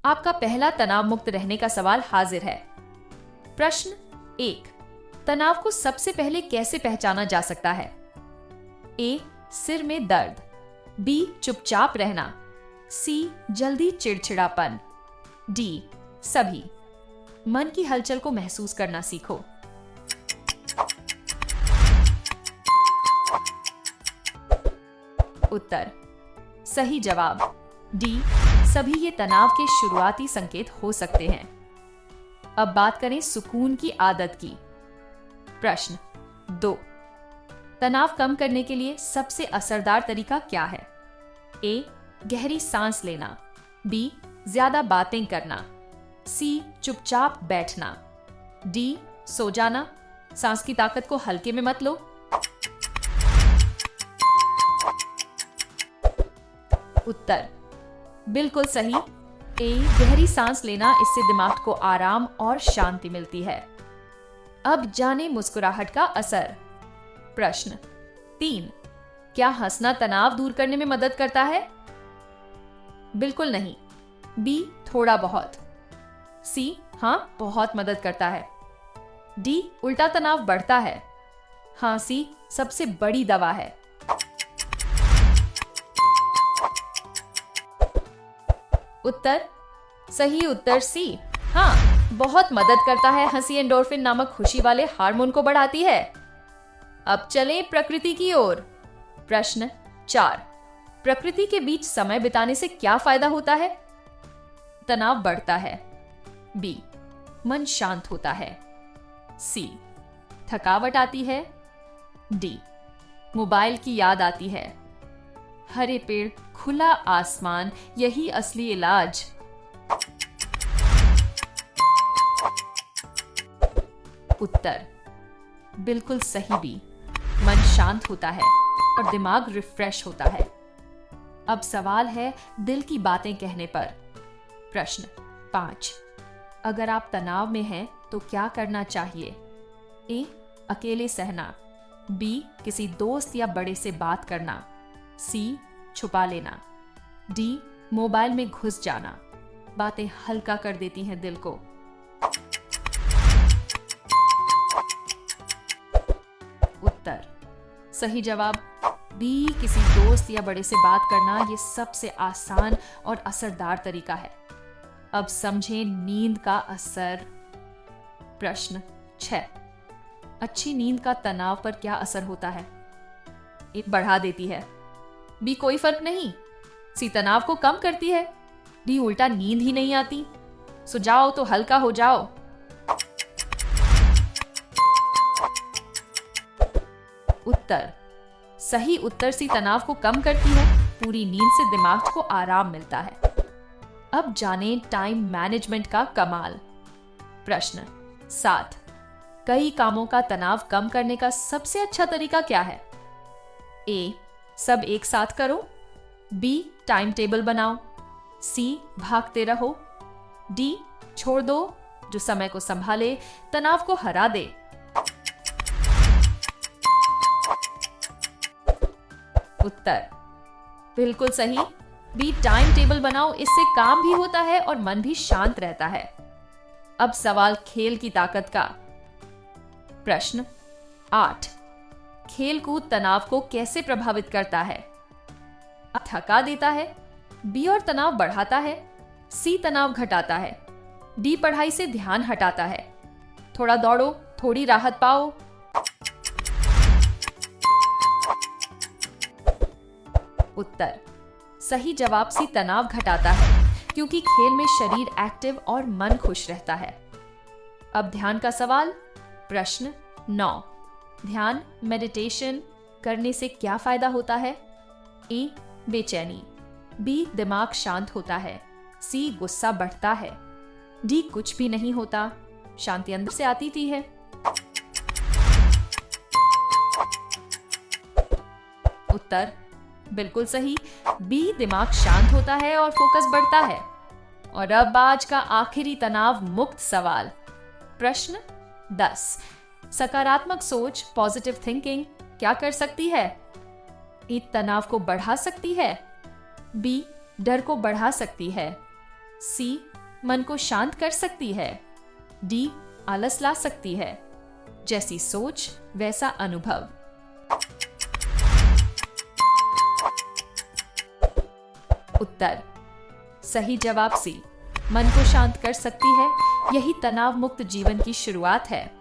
आपका पहला तनाव मुक्त रहने का सवाल हाजिर है। प्रश्न 1, तनाव को सबसे पहले कैसे पहचाना जा सकता है? ए, सिर में दर्द, बी, चुपचाप रहना, सी, जल्दी चिड़चिड़ापन, डी, सभी। मन की हलचल को महसूस करना सीखो। उत्तर सही जवाब डी, सभी ये तनाव के शुरुआती संकेत हो सकते हैं। अब बात करें सुकून की आदत की। प्रश्न 2, तनाव कम करने के लिए सबसे असरदार तरीका क्या है? ए, गहरी सांस लेना, बी, ज्यादा बातें करना, सी, चुपचाप बैठना, डी, सो जाना। सांस की ताकत को हल्के में मत लो। उत्तर बिल्कुल सही, ए, गहरी सांस लेना, इससे दिमाग को आराम और शांति मिलती है। अब जाने मुस्कुराहट का असर। प्रश्न 3, क्या हंसना तनाव दूर करने में मदद करता है? बिल्कुल नहीं, बी, थोड़ा बहुत, सी, हां बहुत मदद करता है, डी, उल्टा तनाव बढ़ता है, हां सी सबसे बड़ी दवा है। उत्तर सही उत्तर सी, हां बहुत मदद करता है। हंसी एंडोर्फिन नामक खुशी वाले हार्मोन को बढ़ाती है। अब चलें प्रकृति की ओर। प्रश्न 4, प्रकृति के बीच समय बिताने से क्या फायदा होता है? तनाव बढ़ता है, बी, मन शांत होता है, सी, थकावट आती है, डी, मोबाइल की याद आती है। हरे पेड़, खुला आसमान, यही असली इलाज। उत्तर बिल्कुल सही बी, मन शांत होता है और दिमाग रिफ्रेश होता है। अब सवाल है दिल की बातें कहने पर। प्रश्न 5, अगर आप तनाव में हैं तो क्या करना चाहिए? ए, अकेले सहना, बी, किसी दोस्त या बड़े से बात करना, सी, छुपा लेना, डी, मोबाइल में घुस जाना। बातें हल्का कर देती हैं दिल को। उत्तर सही जवाब बी, किसी दोस्त या बड़े से बात करना, ये सबसे आसान और असरदार तरीका है। अब समझें नींद का असर। प्रश्न 6, अच्छी नींद का तनाव पर क्या असर होता है? ए, बढ़ा देती है, बी, कोई फर्क नहीं, सी, तनाव को कम करती है, डी, उल्टा नींद ही नहीं आती। सो जाओ तो हल्का हो जाओ। उत्तर सही उत्तर सी, तनाव को कम करती है। पूरी नींद से दिमाग को आराम मिलता है। अब जानें टाइम मैनेजमेंट का कमाल। प्रश्न 7, कई कामों का तनाव कम करने का सबसे अच्छा तरीका क्या है? ए, सब एक साथ करो, बी, टाइम टेबल बनाओ, सी, भागते रहो, डी, छोड़ दो, जो समय को संभाले, तनाव को हरा दे। उत्तर बिल्कुल सही, बी, टाइम टेबल बनाओ, इससे काम भी होता है और मन भी शांत रहता है। अब सवाल खेल की ताकत का। प्रश्न 8, खेल कूद तनाव को कैसे प्रभावित करता है? थका देता है, बी, और तनाव बढ़ाता है, सी, तनाव घटाता है, डी, पढ़ाई से ध्यान हटाता है। थोड़ा दौड़ो, थोड़ी राहत पाओ। उत्तर सही जवाब सी, तनाव घटाता है, क्योंकि खेल में शरीर एक्टिव और मन खुश रहता है। अब ध्यान का सवाल। प्रश्न 9, ध्यान मेडिटेशन करने से क्या फायदा होता है? ए, बेचैनी, बी, दिमाग शांत होता है, सी, गुस्सा बढ़ता है, डी, कुछ भी नहीं होता, शांति अंदर से आती थी है। उत्तर बिल्कुल सही, बी, दिमाग शांत होता है और फोकस बढ़ता है। और अब आज का आखिरी तनाव मुक्त सवाल। प्रश्न 10, सकारात्मक सोच, पॉजिटिव थिंकिंग क्या कर सकती है? ए, तनाव को बढ़ा सकती है, बी, डर को बढ़ा सकती है, सी, मन को शांत कर सकती है। डी, आलस ला सकती है। जैसी सोच वैसा अनुभव। उत्तर सही जवाब सी, मन को शांत कर सकती है। यही तनाव मुक्त जीवन की शुरुआत है।